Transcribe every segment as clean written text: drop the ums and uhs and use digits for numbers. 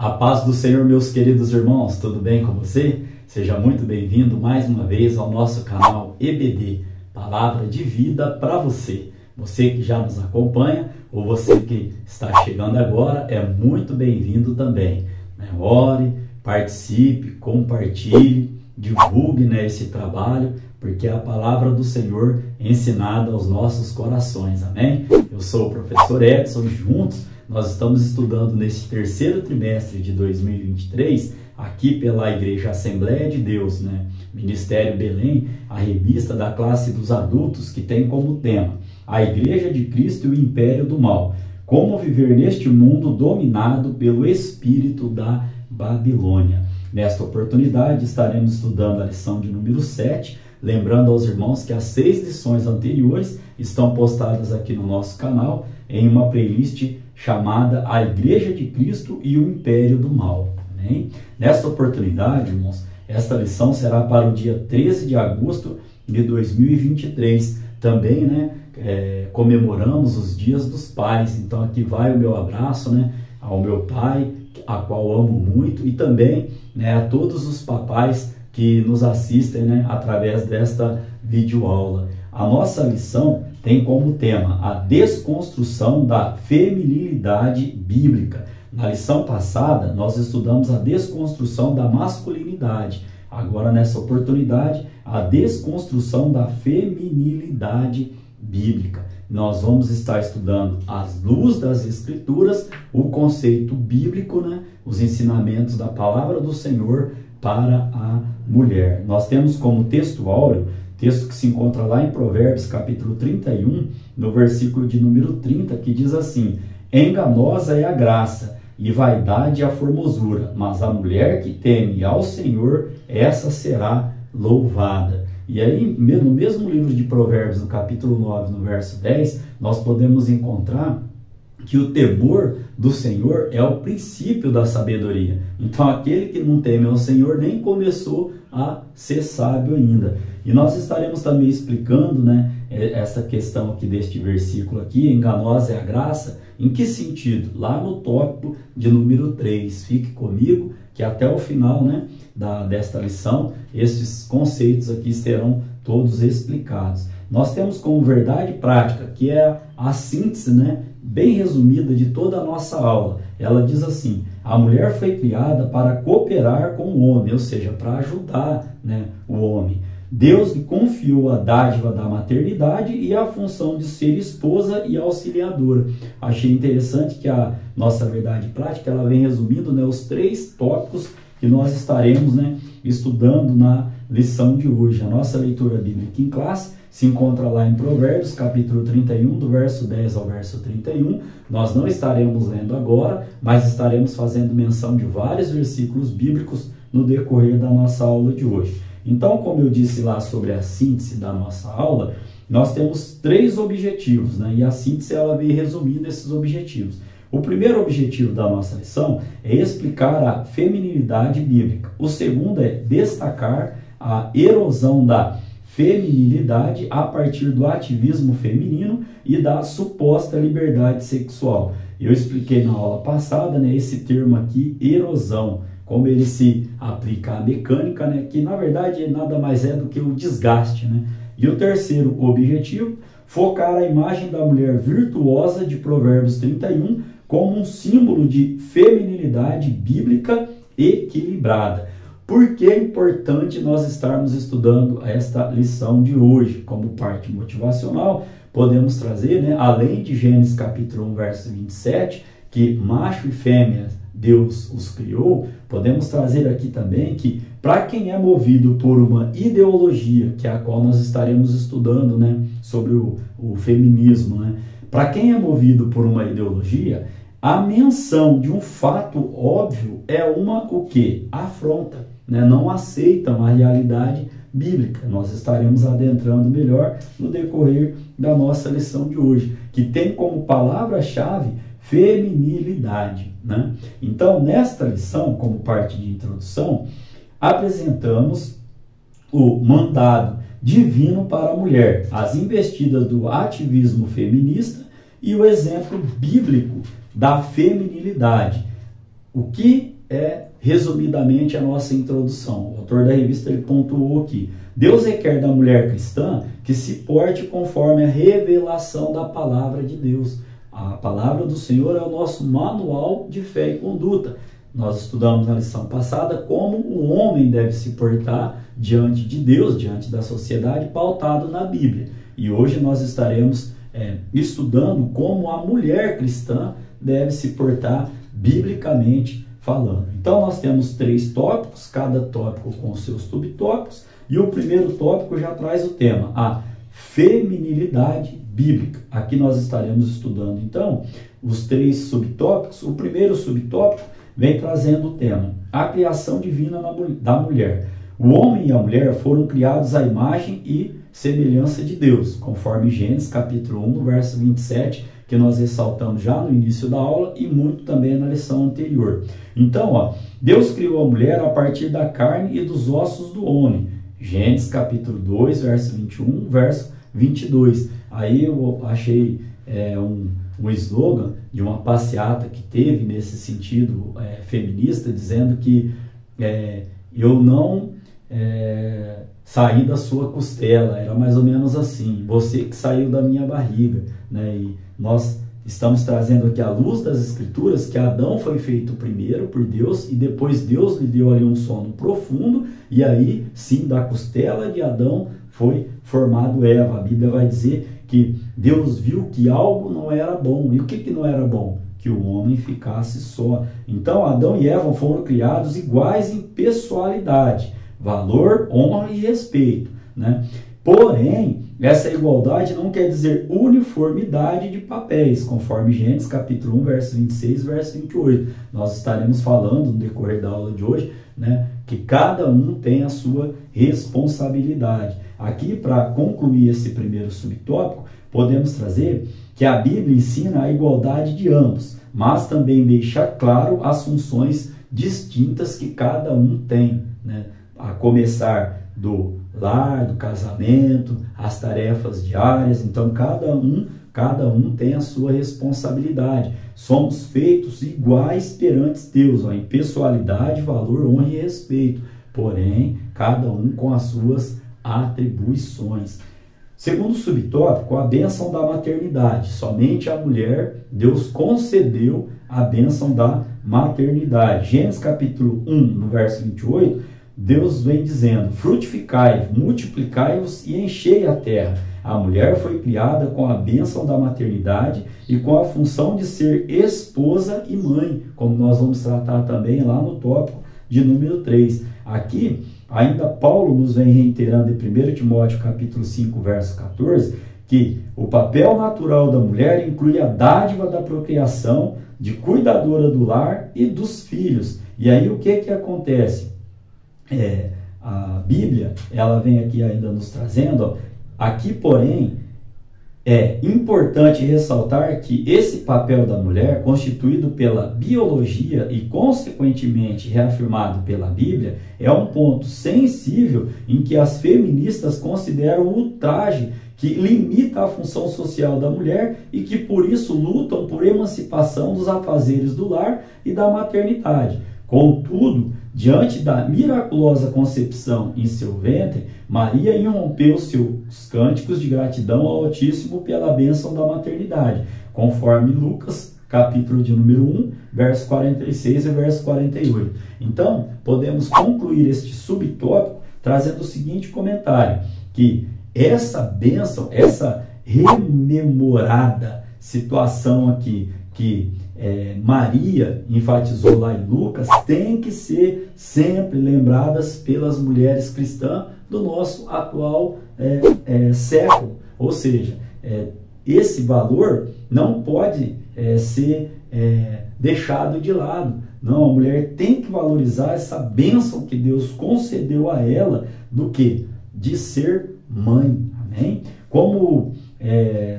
A paz do Senhor, meus queridos irmãos, tudo bem com você? Seja muito bem-vindo mais uma vez ao nosso canal EBD, Palavra de Vida para você. Você que já nos acompanha ou você que está chegando agora é muito bem-vindo também. Ore, participe, compartilhe, divulgue esse trabalho, porque é a palavra do Senhor ensinada aos nossos corações, amém? Eu sou o professor Edson e juntos nós estamos estudando nesse terceiro trimestre de 2023, aqui pela Igreja Assembleia de Deus, Ministério Belém, a revista da classe dos adultos que tem como tema a Igreja de Cristo e o Império do Mal, como viver neste mundo dominado pelo espírito da Babilônia. Nesta oportunidade estaremos estudando a lição de número 7, lembrando aos irmãos que as 6 lições anteriores estão postadas aqui no nosso canal em uma playlist chamada A Igreja de Cristo e o Império do Mal. Amém? Nesta oportunidade, irmãos, esta lição será para o dia 13 de agosto de 2023. Também, comemoramos os dias dos pais. Então aqui vai o meu abraço, ao meu pai, a qual amo muito, e também, a todos os papais que nos assistem, através desta videoaula. A nossa lição tem como tema a desconstrução da feminilidade bíblica. Na lição passada, nós estudamos a desconstrução da masculinidade. Agora, nessa oportunidade, a desconstrução da feminilidade bíblica. Nós vamos estar estudando à luz das Escrituras, o conceito bíblico, os ensinamentos da palavra do Senhor para a mulher. Nós temos como texto áureo, texto que se encontra lá em Provérbios, capítulo 31, no versículo de número 30, que diz assim: enganosa é a graça, e vaidade a formosura, mas a mulher que teme ao Senhor, essa será louvada. E aí, no mesmo livro de Provérbios, no capítulo 9, no verso 10, nós podemos encontrar que o temor do Senhor é o princípio da sabedoria. Então, aquele que não teme ao Senhor nem começou a ser sábio ainda. E nós estaremos também explicando, essa questão aqui deste versículo aqui, enganosa é a graça, em que sentido? Lá no tópico de número 3. Fique comigo, que até o final, desta lição, esses conceitos aqui serão todos explicados. Nós temos como verdade prática, que é a síntese, bem resumida de toda a nossa aula. Ela diz assim: a mulher foi criada para cooperar com o homem, ou seja, para ajudar, o homem. Deus lhe confiou a dádiva da maternidade e a função de ser esposa e auxiliadora. Achei interessante que a nossa verdade prática, ela vem resumindo, os 3 tópicos que nós estaremos, estudando na lição de hoje. A nossa leitura bíblica em classe se encontra lá em Provérbios, capítulo 31, do verso 10 ao verso 31. Nós não estaremos lendo agora, mas estaremos fazendo menção de vários versículos bíblicos no decorrer da nossa aula de hoje. Então, como eu disse lá sobre a síntese da nossa aula, nós temos 3 objetivos, e a síntese ela vem resumindo esses objetivos. O primeiro objetivo da nossa lição é explicar a feminilidade bíblica. O segundo é destacar a erosão da feminilidade a partir do ativismo feminino e da suposta liberdade sexual. Eu expliquei na aula passada, esse termo aqui, erosão, como ele se aplica à mecânica, que na verdade nada mais é do que o desgaste. E o terceiro objetivo, focar a imagem da mulher virtuosa de Provérbios 31 como um símbolo de feminilidade bíblica equilibrada. Por que é importante nós estarmos estudando esta lição de hoje? Como parte motivacional, podemos trazer, além de Gênesis capítulo 1, verso 27, que macho e fêmea Deus os criou, podemos trazer aqui também que para quem é movido por uma ideologia, que é a qual nós estaremos estudando, sobre o feminismo, para quem é movido por uma ideologia, a menção de um fato óbvio é o quê? Afronta, não aceitam a realidade bíblica. Nós estaremos adentrando melhor no decorrer da nossa lição de hoje, que tem como palavra-chave feminilidade. Então, nesta lição, como parte de introdução, apresentamos o mandado divino para a mulher, as investidas do ativismo feminista e o exemplo bíblico da feminilidade. o que é resumidamente a nossa introdução? O autor da revista ele pontuou aqui: Deus requer da mulher cristã que se porte conforme a revelação da palavra de Deus. A palavra do Senhor é o nosso manual de fé e conduta. Nós estudamos na lição passada como o homem deve se portar diante de Deus, diante da sociedade, pautado na Bíblia. E hoje nós estaremos estudando como a mulher cristã deve se portar biblicamente falando. Então nós temos 3 tópicos, cada tópico com seus subtópicos, e o primeiro tópico já traz o tema, a feminilidade bíblica. Aqui nós estaremos estudando então os 3 subtópicos. O primeiro subtópico vem trazendo o tema, a criação divina da mulher. O homem e a mulher foram criados à imagem e semelhança de Deus, conforme Gênesis capítulo 1, no verso 27, que nós ressaltamos já no início da aula e muito também na lição anterior. Então, Deus criou a mulher a partir da carne e dos ossos do homem. Gênesis capítulo 2, verso 21, verso 22. Aí eu achei um slogan de uma passeata que teve nesse sentido feminista, dizendo que eu não saí da sua costela, era mais ou menos assim, você que saiu da minha barriga, né? E nós estamos trazendo aqui à luz das Escrituras que Adão foi feito primeiro por Deus e depois Deus lhe deu ali um sono profundo e aí sim da costela de Adão foi formado Eva. A Bíblia vai dizer que Deus viu que algo não era bom. E o que não era bom? Que o homem ficasse só. Então Adão e Eva foram criados iguais em pessoalidade, valor, honra e respeito, né? Porém, essa igualdade não quer dizer uniformidade de papéis, conforme Gênesis capítulo 1, verso 26, verso 28. Nós estaremos falando no decorrer da aula de hoje, né, que cada um tem a sua responsabilidade. Aqui, para concluir esse primeiro subtópico, podemos trazer que a Bíblia ensina a igualdade de ambos, mas também deixa claro as funções distintas que cada um tem, né? A começar do lar, do casamento, as tarefas diárias. Então cada um tem a sua responsabilidade. Somos feitos iguais perante Deus, em pessoalidade, valor, honra e respeito. Porém, cada um com as suas atribuições. Segundo subtópico, a bênção da maternidade. Somente a mulher, Deus concedeu a bênção da maternidade. Gênesis capítulo 1, no verso 28, Deus vem dizendo: frutificai, multiplicai-vos e enchei a terra. A mulher foi criada com a bênção da maternidade e com a função de ser esposa e mãe, como nós vamos tratar também lá no tópico de número 3. Aqui, ainda Paulo nos vem reiterando em 1 Timóteo capítulo 5, verso 14, que o papel natural da mulher inclui a dádiva da procriação, de cuidadora do lar e dos filhos. E aí o que acontece? A Bíblia, ela vem aqui ainda nos trazendo, aqui porém, é importante ressaltar que esse papel da mulher, constituído pela biologia e consequentemente reafirmado pela Bíblia, é um ponto sensível em que as feministas consideram ultraje que limita a função social da mulher e que por isso lutam por emancipação dos afazeres do lar e da maternidade. Contudo, diante da miraculosa concepção em seu ventre, Maria irrompeu seus cânticos de gratidão ao Altíssimo pela bênção da maternidade, conforme Lucas, capítulo de número 1, verso 46 e verso 48. Então, podemos concluir este subtópico trazendo o seguinte comentário, que essa bênção, essa rememorada situação aqui, que Maria enfatizou lá em Lucas, tem que ser sempre lembradas pelas mulheres cristãs do nosso atual século. Ou seja, esse valor não pode ser deixado de lado. Não, a mulher tem que valorizar essa bênção que Deus concedeu a ela, do que? De ser mãe. Amém? Como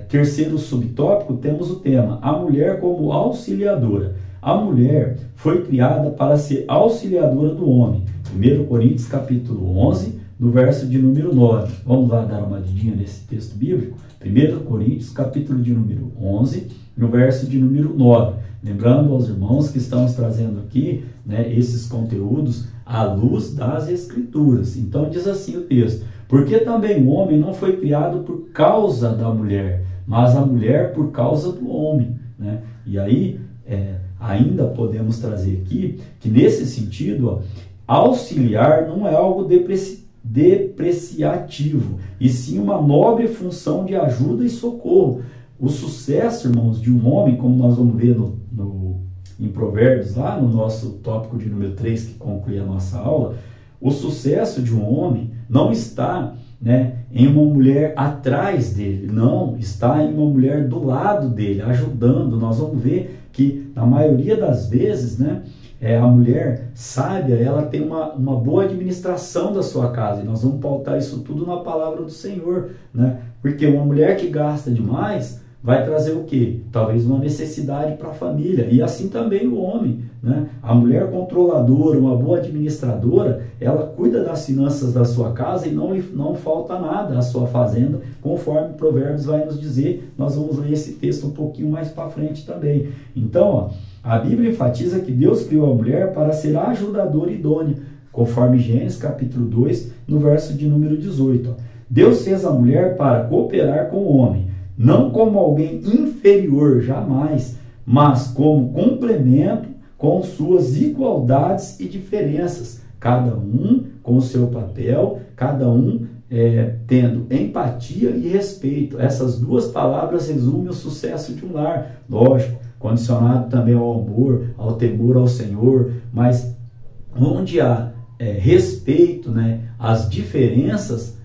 terceiro subtópico, temos o tema, a mulher como auxiliadora. A mulher foi criada para ser auxiliadora do homem. 1 Coríntios capítulo 11, no verso de número 9. Vamos lá dar uma olhadinha nesse texto bíblico. 1 Coríntios capítulo de número 11, no verso de número 9. Lembrando aos irmãos que estamos trazendo aqui, né, esses conteúdos à luz das Escrituras. Então diz assim o texto: porque também o homem não foi criado por causa da mulher, mas a mulher por causa do homem, né? E aí ainda podemos trazer aqui que nesse sentido, ó, auxiliar não é algo depreciativo, e sim uma nobre função de ajuda e socorro. O sucesso, irmãos, de um homem, como nós vamos ver em Provérbios, lá no nosso tópico de número 3, que conclui a nossa aula, o sucesso de um homem não está, né, em uma mulher atrás dele, não, está em uma mulher do lado dele, ajudando. Nós vamos ver que, na maioria das vezes, né, a mulher sábia, ela tem uma boa administração da sua casa, e nós vamos pautar isso tudo na palavra do Senhor, né? Porque uma mulher que gasta demais vai trazer o quê? Talvez uma necessidade para a família, e assim também o homem, né? A mulher controladora, uma boa administradora, ela cuida das finanças da sua casa e não falta nada à sua fazenda, conforme Provérbios vai nos dizer. Nós vamos ler esse texto um pouquinho mais para frente também. Então, ó, a Bíblia enfatiza que Deus criou a mulher para ser ajudadora idônea, conforme Gênesis capítulo 2, no verso de número 18. Ó. Deus fez a mulher para cooperar com o homem, não como alguém inferior, jamais, mas como complemento com suas igualdades e diferenças, cada um com o seu papel, cada um tendo empatia e respeito. Essas duas palavras resumem o sucesso de um lar, lógico, condicionado também ao amor, ao temor ao Senhor, mas onde há respeito, né, às diferenças,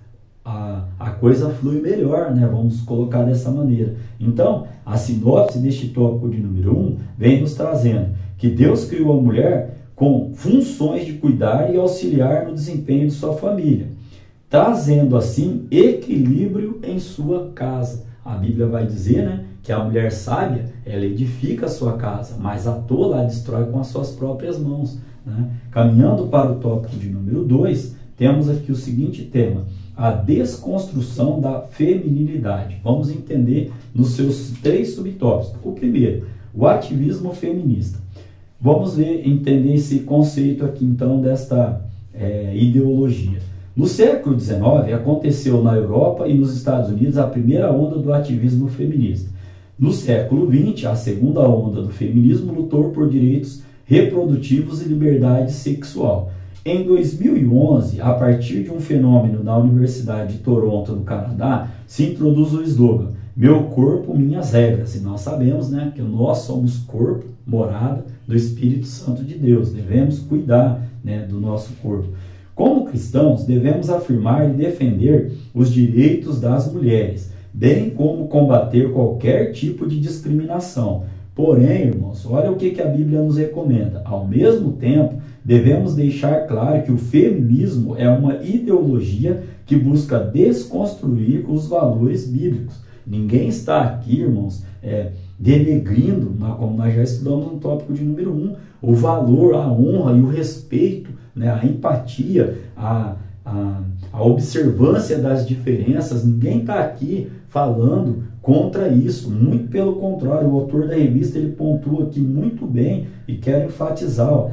a coisa flui melhor, né? Vamos colocar dessa maneira. Então, a sinopse deste tópico de número 1 vem nos trazendo que Deus criou a mulher com funções de cuidar e auxiliar no desempenho de sua família, trazendo assim equilíbrio em sua casa. A Bíblia vai dizer, né, que a mulher sábia, ela edifica a sua casa, mas a tola a destrói com as suas próprias mãos, né? Caminhando para o tópico de número 2, temos aqui o seguinte tema: a desconstrução da feminilidade. Vamos entender nos seus 3 subtópicos. O primeiro, o ativismo feminista. Vamos entender esse conceito aqui então desta ideologia. No século XIX, aconteceu na Europa e nos Estados Unidos a primeira onda do ativismo feminista. No século XX, a segunda onda do feminismo lutou por direitos reprodutivos e liberdade sexual. Em 2011, a partir de um fenômeno na Universidade de Toronto, no Canadá, se introduz o slogan "Meu corpo, minhas regras". E nós sabemos, né, que nós somos corpo, morada do Espírito Santo de Deus. Devemos cuidar, né, do nosso corpo. Como cristãos, devemos afirmar e defender os direitos das mulheres, bem como combater qualquer tipo de discriminação. Porém, irmãos, olha o que a Bíblia nos recomenda. Ao mesmo tempo, devemos deixar claro que o feminismo é uma ideologia que busca desconstruir os valores bíblicos. Ninguém está aqui, irmãos, denegrindo, como nós já estudamos no tópico de número 1, o valor, a honra e o respeito, né, a empatia, a observância das diferenças. Ninguém está aqui falando contra isso, muito pelo contrário. O autor da revista ele pontua aqui muito bem e quero enfatizar,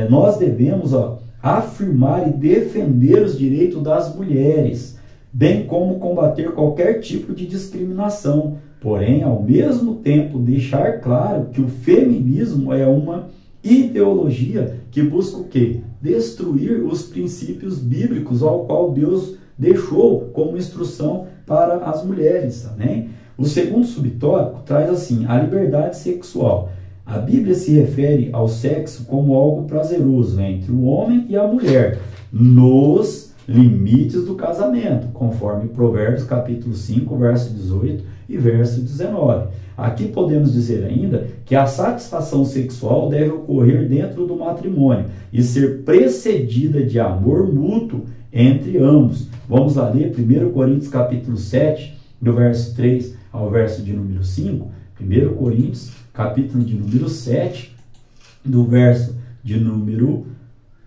nós devemos afirmar e defender os direitos das mulheres, bem como combater qualquer tipo de discriminação. Porém, ao mesmo tempo, deixar claro que o feminismo é uma ideologia que busca o quê? Destruir os princípios bíblicos ao qual Deus deixou como instrução para as mulheres. Amém? O segundo subtópico traz assim, a liberdade sexual. A Bíblia se refere ao sexo como algo prazeroso entre o homem e a mulher, nos limites do casamento, conforme Provérbios capítulo 5, verso 18 e verso 19. Aqui podemos dizer ainda que a satisfação sexual deve ocorrer dentro do matrimônio e ser precedida de amor mútuo entre ambos. Vamos lá ler 1 Coríntios capítulo 7, do verso 3 ao verso de número 5. 1 Coríntios capítulo de número 7, do verso de número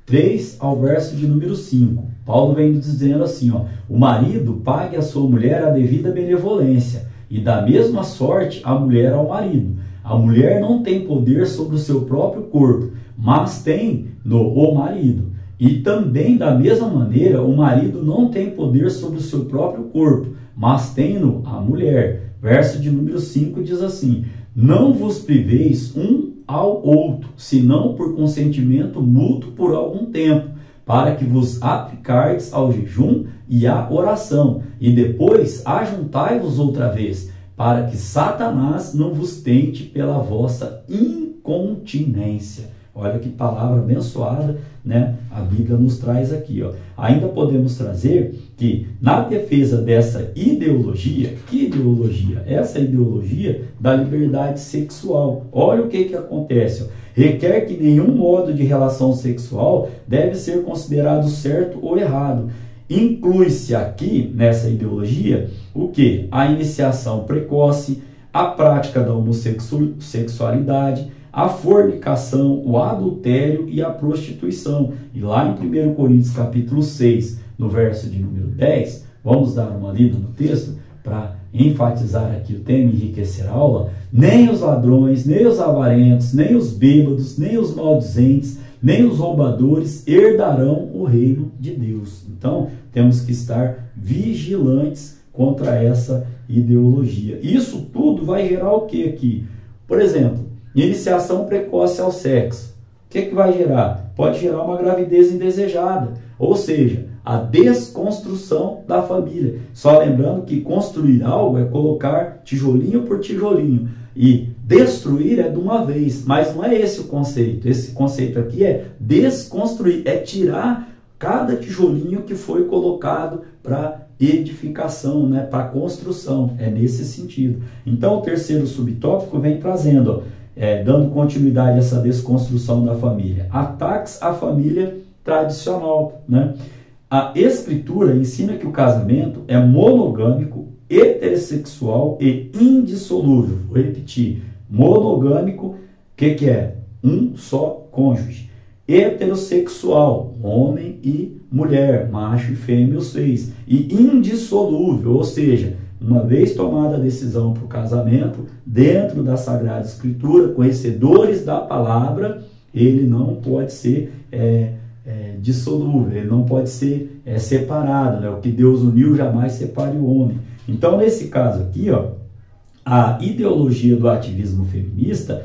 3 ao verso de número 5. Paulo vem dizendo assim, o marido pague à sua mulher a devida benevolência, e da mesma sorte a mulher ao marido. a mulher não tem poder sobre o seu próprio corpo, mas tem o marido. E também, da mesma maneira, o marido não tem poder sobre o seu próprio corpo, mas tem-no a mulher. Verso de número 5 diz assim: não vos priveis um ao outro, senão por consentimento mútuo por algum tempo, para que vos aplicardes ao jejum e à oração, e depois ajuntai-vos outra vez, para que Satanás não vos tente pela vossa incontinência. Olha que palavra abençoada, né? A Bíblia nos traz aqui, ó. Ainda podemos trazer que, na defesa dessa ideologia, que ideologia? Essa ideologia da liberdade sexual. Olha o que acontece, ó. Requer que nenhum modo de relação sexual deve ser considerado certo ou errado. Inclui-se aqui, nessa ideologia, o que? A iniciação precoce, a prática da homossexualidade, a fornicação, o adultério e a prostituição. E lá em 1 Coríntios capítulo 6, no verso de número 10, vamos dar uma lida no texto para enfatizar aqui o tema e enriquecer a aula. Nem os ladrões, nem os avarentos, nem os bêbados, nem os maldizentes, nem os roubadores herdarão o reino de Deus. Então, temos que estar vigilantes contra essa ideologia. Isso tudo vai gerar o que aqui? Por exemplo, iniciação precoce ao sexo. O que vai gerar? Pode gerar uma gravidez indesejada, ou seja, a desconstrução da família. Só lembrando que construir algo é colocar tijolinho por tijolinho, e destruir é de uma vez, mas não é esse o conceito. Esse conceito aqui é desconstruir, é tirar cada tijolinho que foi colocado para edificação, né, para construção. É nesse sentido. Então o terceiro subtópico vem trazendo, dando continuidade a essa desconstrução da família. Ataques à família tradicional, né? A Escritura ensina que o casamento é monogâmico, heterossexual e indissolúvel. Vou repetir. Monogâmico, o que é? Um só cônjuge. Heterossexual, homem e mulher, macho e fêmea, os seis. E indissolúvel, ou seja, uma vez tomada a decisão para o casamento, dentro da Sagrada Escritura, conhecedores da palavra, ele não pode ser dissolúvel, ele não pode ser separado, né? O que Deus uniu jamais separe o homem. Então, nesse caso aqui, ó, a ideologia do ativismo feminista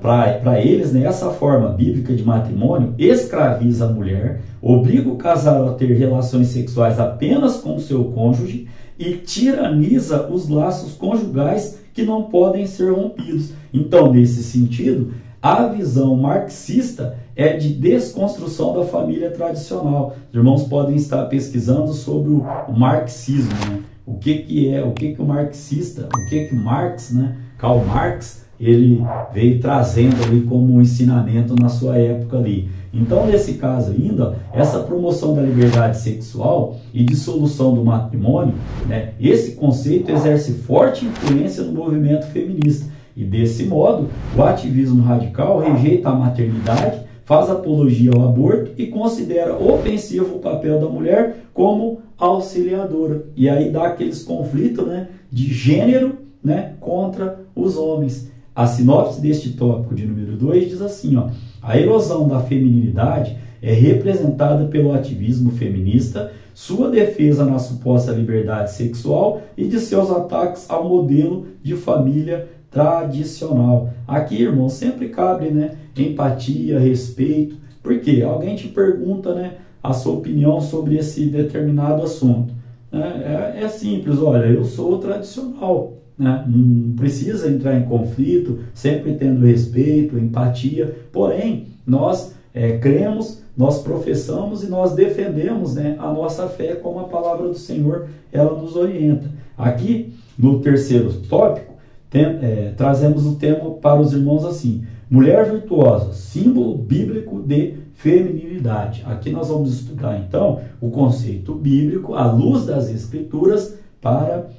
para eles, né, essa forma bíblica de matrimônio escraviza a mulher, obriga o casal a ter relações sexuais apenas com o seu cônjuge e tiraniza os laços conjugais que não podem ser rompidos. Então, nesse sentido, a visão marxista é de desconstrução da família tradicional. Os irmãos podem estar pesquisando sobre o marxismo, né? O que o marxista, o que Marx, né? Karl Marx, ele veio trazendo ali como um ensinamento na sua época ali. Então, nesse caso ainda, essa promoção da liberdade sexual e dissolução do matrimônio, né, esse conceito exerce forte influência no movimento feminista. E desse modo, o ativismo radical rejeita a maternidade, faz apologia ao aborto e considera ofensivo o papel da mulher como auxiliadora. E aí dá aqueles conflitos, né, de gênero, né, contra os homens. A sinopse deste tópico de número 2 diz assim, ó: a erosão da feminilidade é representada pelo ativismo feminista, sua defesa na suposta liberdade sexual e de seus ataques ao modelo de família tradicional. Aqui, irmão, sempre cabe, né, empatia, respeito, porque alguém te pergunta, né, a sua opinião sobre esse determinado assunto. É simples, olha, eu sou tradicional, né? Não precisa entrar em conflito, sempre tendo respeito, empatia, porém, nós cremos, nós professamos e nós defendemos, né, a nossa fé como a palavra do Senhor, ela nos orienta. Aqui, no terceiro tópico, trazemos o tema para os irmãos assim: mulher virtuosa, símbolo bíblico de feminilidade. Aqui nós vamos estudar então o conceito bíblico à luz das Escrituras para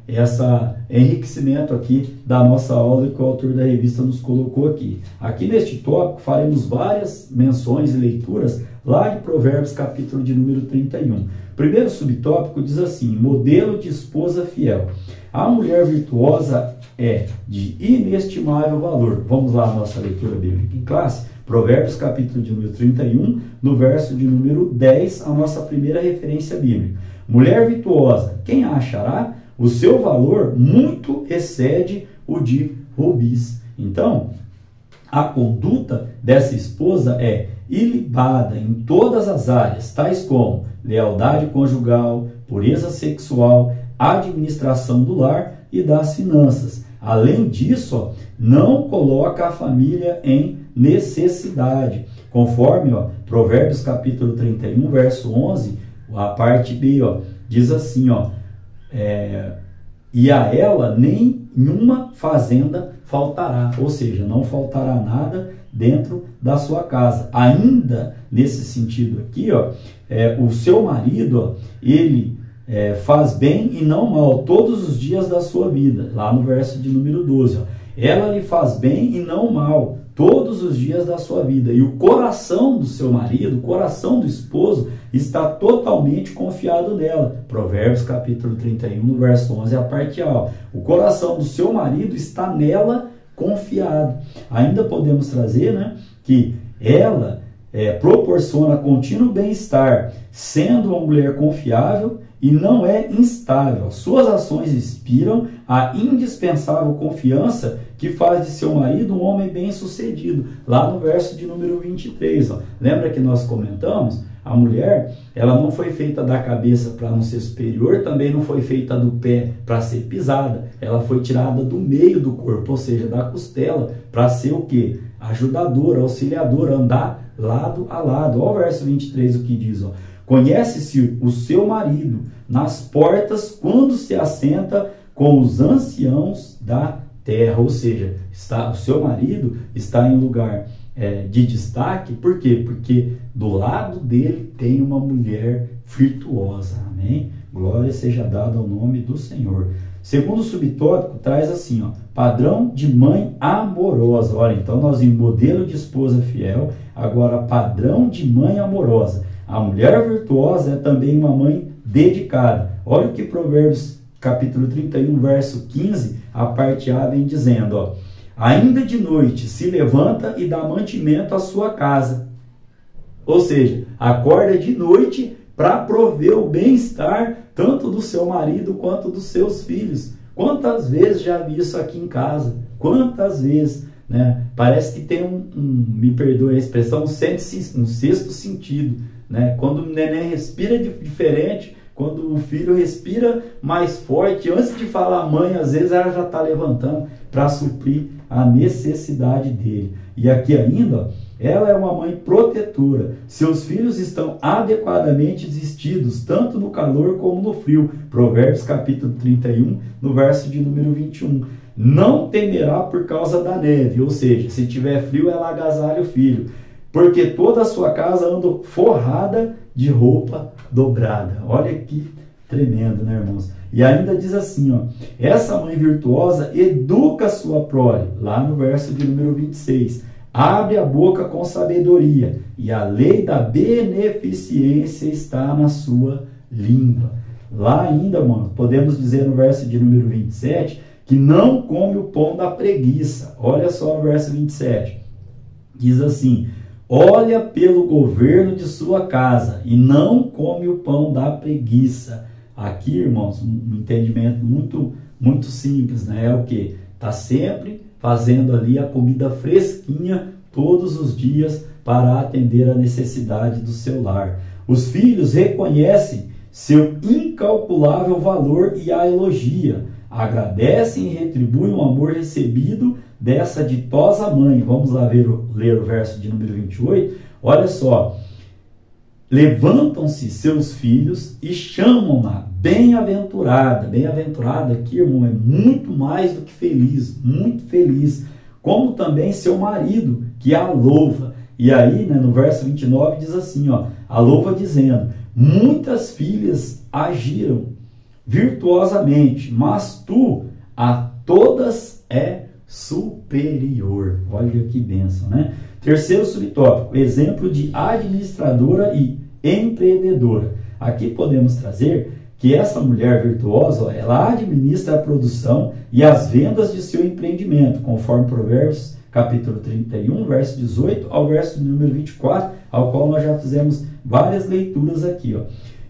esse enriquecimento aqui da nossa aula que o autor da revista nos colocou aqui. Aqui neste tópico faremos várias menções e leituras lá de Provérbios, capítulo de número 31. Primeiro subtópico diz assim: modelo de esposa fiel. A mulher virtuosa é de inestimável valor. Vamos lá à nossa leitura bíblica em classe. Provérbios, capítulo de número 31, no verso de número 10, a nossa primeira referência bíblica. Mulher virtuosa, quem a achará? O seu valor muito excede o de rubis. Então, a conduta dessa esposa é ilibada em todas as áreas, tais como lealdade conjugal, pureza sexual, administração do lar e das finanças. Além disso, não coloca a família em necessidade. Conforme Provérbios capítulo 31, verso 11, a parte B, diz assim, e a ela nenhuma fazenda faltará, ou seja, não faltará nada dentro da sua casa. Ainda nesse sentido aqui, o seu marido, ele faz bem e não mal todos os dias da sua vida, lá no verso de número 12. Ela lhe faz bem e não mal todos os dias da sua vida. E o coração do seu marido, o coração do esposo, está totalmente confiado nela. Provérbios capítulo 31, no verso 11, a parte A. O coração do seu marido está nela confiado. Ainda podemos trazer, que ela proporciona contínuo bem-estar, sendo uma mulher confiável e não é instável. Suas ações inspiram a indispensável confiança que faz de seu marido um homem bem-sucedido. Lá no verso de número 23. Lembra que nós comentamos? A mulher, ela não foi feita da cabeça para não ser superior, também não foi feita do pé para ser pisada. Ela foi tirada do meio do corpo, ou seja, da costela, para ser o quê? Ajudadora, auxiliadora, andar lado a lado. Olha o verso 23 o que diz, conhece-se o seu marido nas portas quando se assenta com os anciãos da terra. Ou seja, o seu marido está em lugar de destaque. Por quê? Porque do lado dele tem uma mulher virtuosa. Amém? Glória seja dada ao nome do Senhor. Segundo subtópico, traz assim, padrão de mãe amorosa. Olha, então nós em modelo de esposa fiel, agora padrão de mãe amorosa. A mulher virtuosa é também uma mãe dedicada. Olha o que Provérbios capítulo 31, verso 15, a parte A vem dizendo, ainda de noite se levanta e dá mantimento à sua casa. Ou seja, acorda de noite para prover o bem-estar tanto do seu marido quanto dos seus filhos. Quantas vezes já vi isso aqui em casa? Quantas vezes? Parece que tem me perdoe a expressão, um sexto sentido. Quando o neném respira diferente, quando o filho respira mais forte, antes de falar mãe, às vezes ela já está levantando para suprir a necessidade dele. E aqui ainda, ela é uma mãe protetora. Seus filhos estão adequadamente vestidos, tanto no calor como no frio. Provérbios capítulo 31, no verso de número 21. Não temerá por causa da neve, ou seja, se tiver frio, ela agasalha o filho. Porque toda a sua casa anda forrada de roupa dobrada. Olha que tremendo, irmãos? E ainda diz assim, essa mãe virtuosa educa sua prole, lá no verso de número 26. Abre a boca com sabedoria, e a lei da beneficência está na sua língua. Lá ainda, podemos dizer no verso de número 27, que não come o pão da preguiça. Olha só o verso 27. Diz assim, olha pelo governo de sua casa e não come o pão da preguiça. Aqui, irmãos, um entendimento muito simples, É o que? Está sempre fazendo ali a comida fresquinha todos os dias para atender a necessidade do seu lar. Os filhos reconhecem seu incalculável valor e a elogia. Agradecem e retribuem o amor recebido dessa ditosa mãe. Vamos lá ler o verso de número 28. Olha só. Levantam-se seus filhos e chamam-na bem-aventurada. Bem-aventurada aqui, irmão, é muito mais do que feliz, muito feliz. Como também seu marido, que a louva. E aí, no verso 29 diz assim, a louva dizendo, muitas filhas agiram virtuosamente, mas tu a todas é superior. Olha que bênção, né? Terceiro subtópico, exemplo de administradora e empreendedora. Aqui podemos trazer que essa mulher virtuosa, ela administra a produção e as vendas de seu empreendimento, conforme Provérbios capítulo 31, verso 18 ao verso número 24, ao qual nós já fizemos várias leituras aqui, ó.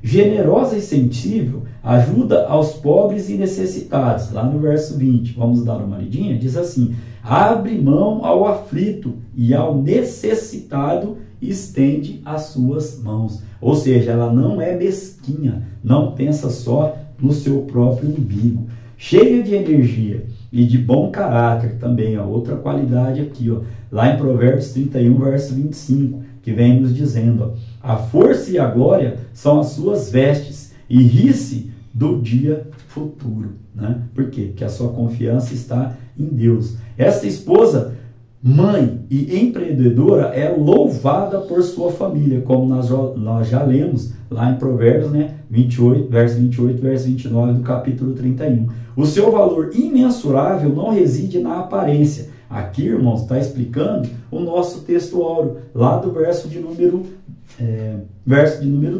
Generosa e sensível, ajuda aos pobres e necessitados. Lá no verso 20, vamos dar uma lidinha, diz assim: abre mão ao aflito e ao necessitado estende as suas mãos. Ou seja, ela não é mesquinha, não pensa só no seu próprio umbigo. Cheia de energia e de bom caráter também, ó, outra qualidade aqui, ó, lá em Provérbios 31, verso 25, que vem nos dizendo, ó, a força e a glória são as suas vestes, e ri-se do dia futuro. Né? Por quê? Porque a sua confiança está em Deus. Esta esposa, mãe e empreendedora, é louvada por sua família, como nós já lemos lá em Provérbios, né? 28, verso 28, verso 29 do capítulo 31. O seu valor imensurável não reside na aparência. Aqui, irmãos, está explicando o nosso texto áureo, lá do verso de número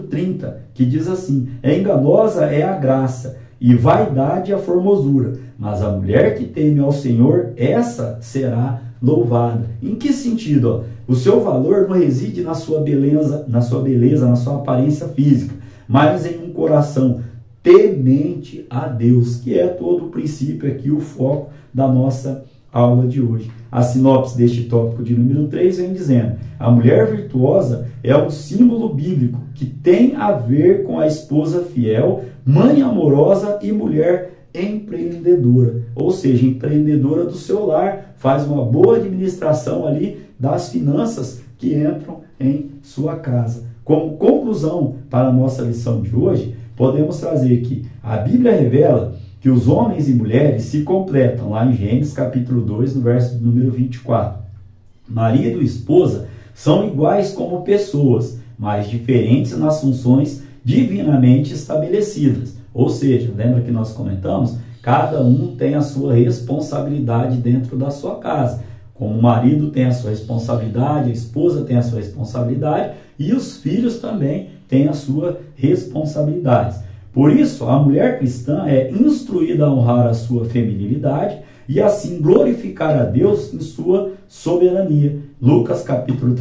30, que diz assim: enganosa é a graça, e vaidade a formosura, mas a mulher que teme ao Senhor, essa será louvada. Em que sentido? Ó? O seu valor não reside na sua beleza, na sua aparência física, mas em um coração temente a Deus, que é todo o princípio aqui, o foco da nossa aula de hoje. A sinopse deste tópico de número 3 vem dizendo: a mulher virtuosa é um símbolo bíblico que tem a ver com a esposa fiel, mãe amorosa e mulher empreendedora, ou seja, empreendedora do seu lar, faz uma boa administração ali das finanças que entram em sua casa. Como conclusão para a nossa lição de hoje, podemos trazer que a Bíblia revela que os homens e mulheres se completam, lá em Gênesis capítulo 2, no verso número 24. Marido e esposa são iguais como pessoas, mas diferentes nas funções divinamente estabelecidas. Ou seja, lembra que nós comentamos? Cada um tem a sua responsabilidade dentro da sua casa. Como o marido tem a sua responsabilidade, a esposa tem a sua responsabilidade e os filhos também têm a sua responsabilidade. Por isso, a mulher cristã é instruída a honrar a sua feminilidade e assim glorificar a Deus em sua soberania. Lucas capítulo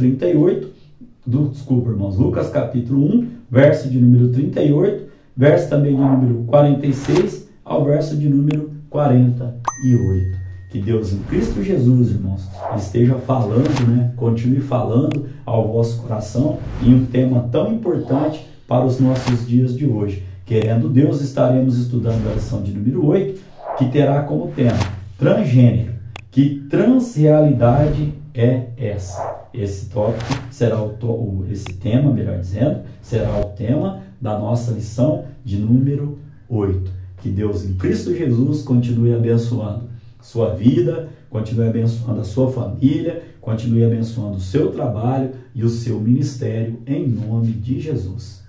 1, verso de número 38, verso também de número 46 ao verso de número 48. Que Deus em Cristo Jesus, irmãos, esteja falando, né? Continue falando ao vosso coração em um tema tão importante para os nossos dias de hoje. Querendo Deus, estaremos estudando a lição de número 8, que terá como tema transgênero. Que transrealidade é essa? Esse tópico será esse tema, melhor dizendo, será o tema da nossa lição de número 8. Que Deus em Cristo Jesus continue abençoando sua vida, continue abençoando a sua família, continue abençoando o seu trabalho e o seu ministério, em nome de Jesus.